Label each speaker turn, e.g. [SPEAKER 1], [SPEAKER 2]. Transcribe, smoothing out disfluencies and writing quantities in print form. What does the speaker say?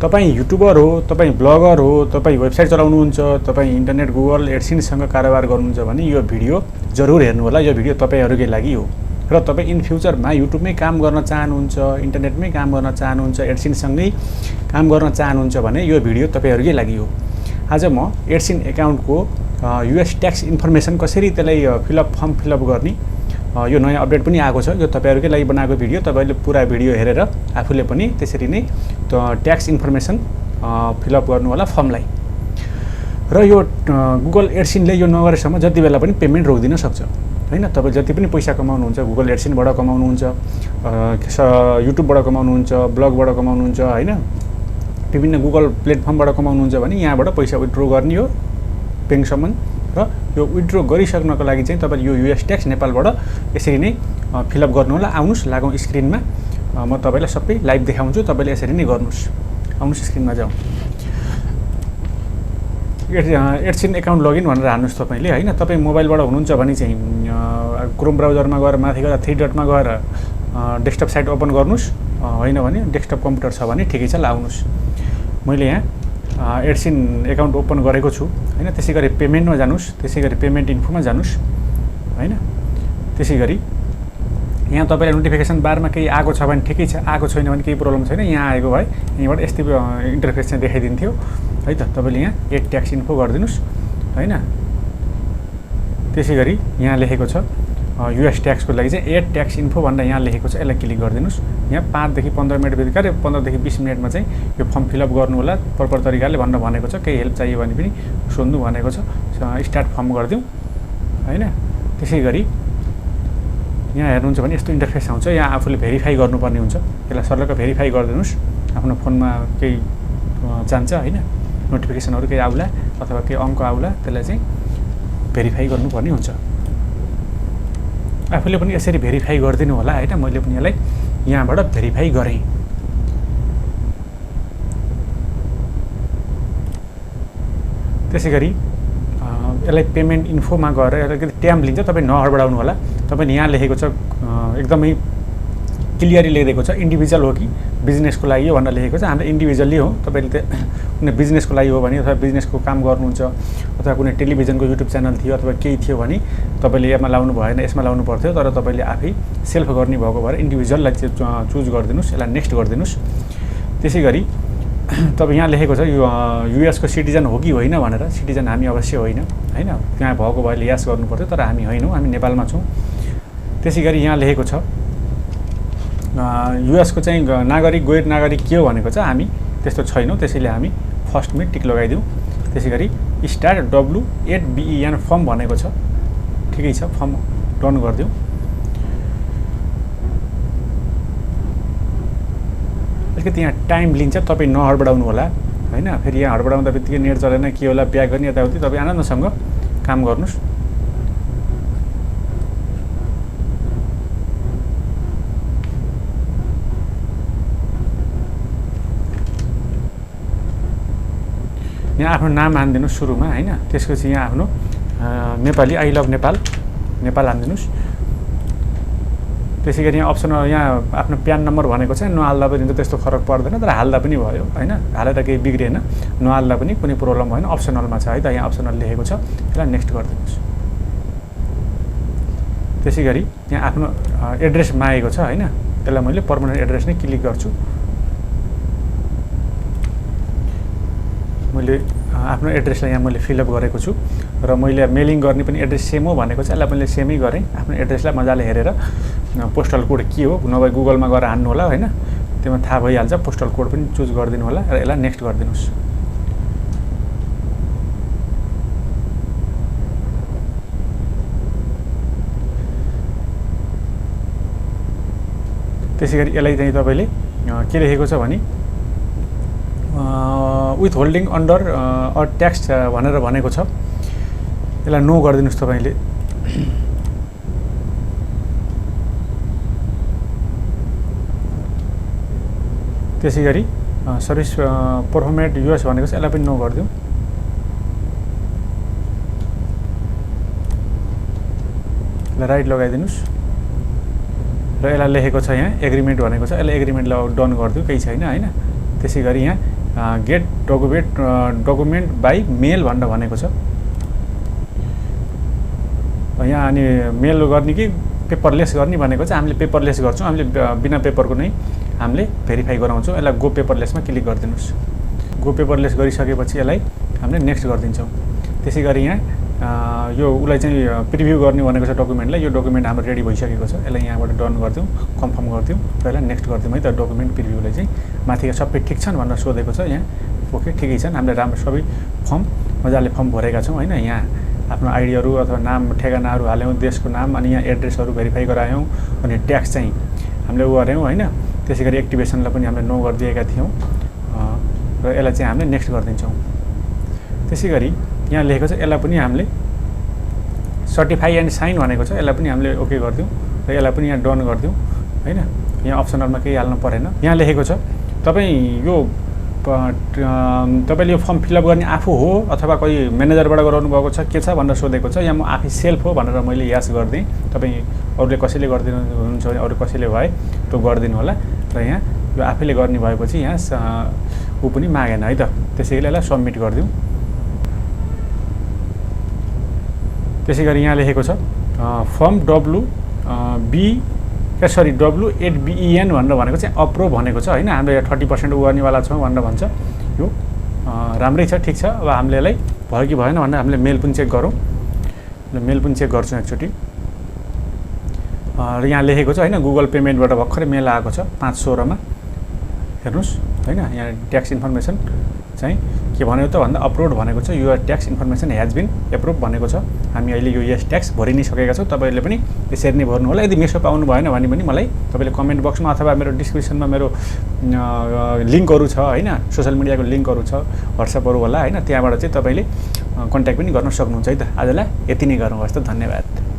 [SPEAKER 1] तपाईँ युट्युबर हो, तपाईँ ब्लगर हो, तपाईँ वेबसाइट चलाउनुहुन्छ, तपाईँ इन्टरनेट गुगल एडसेन्ससँग कारोबार गर्नुहुन्छ भने यो भिडियो जरुर हेर्नु होला। यो भिडियो तपाईँहरुकै लागि हो र तपाईँ इन फ्युचरमा युट्युबमै काम गर्न चाहनुहुन्छ, इन्टरनेटमै काम गर्न चाहनुहुन्छ, एडसेन्ससँगै काम गर्न चाहनुहुन्छ भने यो भिडियो तपाईँहरुकै लागि हो। आज म एडसेन्स एकाउन्टको युएस ट्याक्स इन्फर्मेसन कसरी त्यसलाई फर्म फिलअप गर्ने यो नयाँ अपडेट पनि आएको छ। यो तपाईहरुकै लागि बनाएको भिडियो। तपाईले पुरा भिडियो हेरेर आफूले पनि त्यसरी नै ट्याक्स इन्फर्मेसन फिलअप गर्नु होला फर्मलाई। र यो गुगल एडसेन्सले यो नगरेसम्म जति बेला पनि पेमेन्ट रोकिदिन सक्छ हैन। तपाईँ जति पनि पैसा कमाउनुहुन्छ, गुगल एडसेन्सबाट कमाउनुहुन्छ, युट्युबबाट कमाउनुहुन्छ, ब्लगबाट कमाउनुहुन्छ हैन, विभिन्न गुगल प्लेटफर्मबाट कमाउनुहुन्छ भने यहाँबाट पैसा विथड्र गर्ने हो ब्याङ्कसम्म। र यो विथड्र गरिसक्नको लागि चाहिँ तपाईले यो युएस ट्याक्स नेपालबाट यसरी नै फिलअप गर्नु होला। आउनुस्, लागौँ स्क्रिनमा, म तपाईलाई सबै लाइभ देखाउँछु। तपाईले यसरी नै गर्नुस्। आउनुस् स्क्रिनमा जाउँ। एडसेन्स एकाउन्ट लगइन भनेर हाल्नुस् तपाईले हैन। तपाईँ मोबाइलबाट हुनुहुन्छ भने चाहिँ क्रोम ब्राउजरमा गएर माथि गएर 3 डटमा गएर डेस्कटप साइट ओपन गर्नुस्। हैन भने डेस्कटप कम्प्युटर छ भने ठिकै छ, लाउनुस्। मैले यहाँ एडसेन्स एकाउन्ट ओपन गरेको छु हैन। त्यसैगरी पेमेन्टमा जानुस्, त्यसैगरी पेमेन्ट इन्फोमा जानुस् हैन। त्यसैगरी यहाँ तपाईलाई नोटिफिकेसन बारमा केही आएको छ भने ठिकै छ, आएको छैन भने केही प्रब्लम छैन। यहाँ आएको भए यहाँबाट यस्तै इन्टरफेस चाहिँ देखाइदिन्थ्यो है त। तपाईले यहाँ एड ट्याक्स इन्फो गरिदिनुस् हैन। त्यसैगरी यहाँ लेखेको छ युएस ट्याक्सको लागि चाहिँ एड ट्याक्स इन्फो भनेर यहाँ लेखेको छ। यसलाई क्लिक गरिदिनुस्। यहाँ 5 देखि 15 मिनेट भित्र 15 देखि 20 मिनेटमा चाहिँ यो फर्म फिलअप गर्नु होला प्रपर तरिकाले भनेर भनेको छ। केही हेल्प चाहियो भने पनि सोध्नु भनेको छ। स्टार्ट फर्म गरिदिउँ हैन। त्यसैगरी यहाँ हेर्नुहुन्छ भने यस्तो इन्टरफेस आउँछ। यहाँ आफूले भेरिफाई गर्नुपर्ने हुन्छ। यसलाई सर्लक्क भेरिफाई गरिदिनुस्। आफ्नो फोनमा केही चाहन्छ हैन, नोटिफिकेसनहरु केही आउला अथवा केही अङ्क आउला, त्यसलाई चाहिँ भेरिफाई गर्नुपर्ने हुन्छ। आफूले पनि यसरी भेरिफाई गरिदिनु होला हैन। मैले पनि यसलाई यहाँबाट भेरिफाई गरेँ। त्यसैगरी यसलाई पेमेन्ट इन्फोमा गएर यसलाई ट्याम लिन्छ। तपाईँ नहडबडाउनु होला। तपाईले यहाँ लेखेको छ एकदमै क्लियरली लेखेको छ इन्डिभिजुअल हो कि बिजनेसको लागि हो भनेर लेखेको छ। हाम्रो इन्डिभिजुअली हो। तपाईले कुनै बिजनेसको लागि हो भने अथवा बिजनेसको काम गर्नुहुन्छ अथवा कुनै टेलिभिजनको युट्युब च्यानल थियो अथवा केही थियो भने तपाईले यसमा लाउनु भएन, यसमा लाउनु पर्थ्यो। तर तपाईले आफै सेल्फ गर्ने भएको भएर इन्डिभिजुअललाई चुज गरिदिनुस्। यसलाई नेक्स्ट गरिदिनुस्। त्यसैगरी तपाईँ यहाँ लेखेको छ यो युएसको सिटिजन हो कि होइन भनेर। सिटिजन हामी अवश्य होइन हैन। त्यहाँ भएको भएले यस गर्नु पर्थ्यो, तर हामी होइनौँ, हामी नेपालमा छौँ। त्यसैगरी यहाँ लेखेको छ युएसको चाहिँ नागरिक गैर नागरिक के हो भनेको छ। हामी त्यस्तो छैनौँ, त्यसैले हामी फर्स्टमै टिक लगाइदिउँ। त्यसैगरी स्टार्ट W8BEN फर्म भनेको छ। ठिकै छ, फर्म डन गरिदिउँ। अलिकति यहाँ टाइम लिन्छ, तपाईँ नहडबडाउनु होला हैन। फेरि यहाँ हडबडाउँदा बित्तिकै नेट चलेन के होला ब्याक गर्ने यताउति, तपाईँ आनन्दसँग काम गर्नुस्। यहाँ आफ्नो नाम हान्दिनुस् सुरुमा हैन। त्यसपछि यहाँ आफ्नो नेपाली आई लभ नेपाल हान्दिनुस्। त्यसैगरी यहाँ अप्सन यहाँ आफ्नो प्यान नम्बर भनेको छ। नहाल्दा पनि त्यस्तो फरक पर्दैन, तर हाल्दा पनि भयो हैन। हालेर केही बिग्रेन, नहाल्दा पनि कुनै प्रब्लम भएन। अप्सनलमा छ है त, यहाँ अप्सनल लेखेको छ। यसलाई नेक्स्ट गरिदिनुस्। त्यसैगरी यहाँ आफ्नो एड्रेस मागेको छ हैन। यसलाई मैले पर्मनेन्ट एड्रेस नै क्लिक गर्छु। मैले आफ्नो एड्रेसलाई यहाँ मैले फिलअप गरेको छु र मैले मेलिङ गर्ने पनि एड्रेस सेम हो भनेको छ। यसलाई मैले सेमै गरेँ। आफ्नो एड्रेसलाई मजाले हेरेर पोस्टल कोड के हो नभए गुगलमा गएर हान्नु होला हैन। त्यसमा थाहा भइहाल्छ। पोस्टल कोड पनि चुज गरिदिनु होला र यसलाई नेक्स्ट गरिदिनुस्। त्यसैगरी यसलाई चाहिँ तपाईले के लेखेको छ भने with holding under a tax भनेर भनेको छ। यसलाई नो गरिदिनुस् तपाईले। त्यसैगरी सर्भिस परफर्मेन्ट युएस भनेको छ। यसलाई पनि नो गरिदिउँ। राइट लगाइदिनुस् र यसलाई लेखेको छ यहाँ एग्रिमेन्ट भनेको छ। यसलाई एग्रिमेन्ट डन गरिदिउँ, केही छैन हैन। त्यसैगरी यहाँ गेट डकुमेन्ट बाई मेल भनेर भनेको छ। यहाँ अनि मेल गर्ने कि पेपरलेस गर्ने भनेको चाहिँ हामीले पेपरलेस गर्छौँ। हामीले बिना पेपरको नै हामीले भेरिफाई गराउँछौँ। यसलाई गो पेपरलेसमा क्लिक गरिदिनुहोस्। गो पेपरलेस गरिसकेपछि यसलाई हामीले नेक्स्ट गरिदिन्छौँ। त्यसै गरी यहाँ यो उसलाई चाहिँ प्रिभ्यू गर्ने भनेको छ डकुमेन्टलाई। यो डकुमेन्ट हाम्रो रेडी भइसकेको छ। यसलाई यहाँबाट डन गरिदिउँ, कन्फर्म गरिदिउँ र यसलाई नेक्स्ट गरिदिउँ है त। डकुमेन्ट प्रिभ्यूलाई चाहिँ माथिका सबै ठिक छन् भनेर सोधेको छ। यहाँ ओके ठिकै छन्। हामीले राम्रो सबै फर्म मजाले फर्म भरेका छौँ होइन। यहाँ आफ्नो आइडीहरू अथवा नाम ठेगानाहरू हाल्यौँ, देशको नाम, अनि यहाँ एड्रेसहरू भेरिफाई गरायौँ, अनि ट्याक्स चाहिँ हामीले गऱ्यौँ होइन। त्यसै गरी एक्टिभेसनलाई पनि हामीले नो गरिदिएका थियौँ र यसलाई चाहिँ हामीले नेक्स्ट गरिदिन्छौँ। त्यसै गरी यहाँ लेखेको छ यसलाई पनि हामीले सर्टिफाई एन्ड साइन भनेको छ। यसलाई पनि हामीले ओके गरिदिउँ र यसलाई पनि यहाँ डन गरिदिउँ होइन। यहाँ अप्सनलमा केही हाल्नु परेन। यहाँ लेखेको छ तपाईँ यो तपाईँले यो फर्म फिलअप गर्ने आफू हो अथवा कोही म्यानेजरबाट गराउनु भएको छ के छ भनेर सोधेको छ। यहाँ म आफै सेल्फ हो भनेर मैले यस गरिदिएँ। तपाईँ अरूले कसैले गरिदिनु हुन्छ भने अरू कसैले भए त्यो गरिदिनु होला। र यहाँ यो आफैले गर्ने भएपछि यहाँ ऊ पनि मागेन है त। त्यसै गरी यसलाई सबमिट गरिदिउँ। त्यसै गरी यहाँ लेखेको छ फर्म W8BEN भनेर भनेको चाहिँ अप्रुभ भनेको छ होइन। हामीले 30% गर्नेवाला छौँ भनेर भन्छ। यो राम्रै छ, ठिक छ। अब हामीले यसलाई भयो कि भएन भनेर हामीले मेल पनि चेक गरौँ। मेल पनि चेक गर्छौँ एकचोटि। र यहाँ लेखेको छ होइन गुगल पेमेन्टबाट भर्खरै मेल आएको छ 5:16 हेर्नुहोस् होइन। यहाँ ट्याक्स इन्फर्मेसन चाहिँ के भनेको त भन्दा अप्रुभ भनेको छ। Your tax information has been approve भनेको छ। हामी अहिले यो यस ट्याक्स भरि नै सकेका छौँ। तपाईँहरूले पनि यसरी नै भर्नु होला। यदि मेसो पाउनु भएन भने पनि मलाई तपाईँले कमेन्ट बक्समा अथवा मेरो डिस्क्रिप्सनमा मेरो लिङ्कहरू छ होइन, सोसियल मिडियाको लिङ्कहरू छ, व्हाट्सएपहरू होला होइन। त्यहाँबाट चाहिँ तपाईँले कन्ट्याक्ट पनि गर्न सक्नुहुन्छ है त। आजलाई यति नै गरौँ। हस् त, धन्यवाद।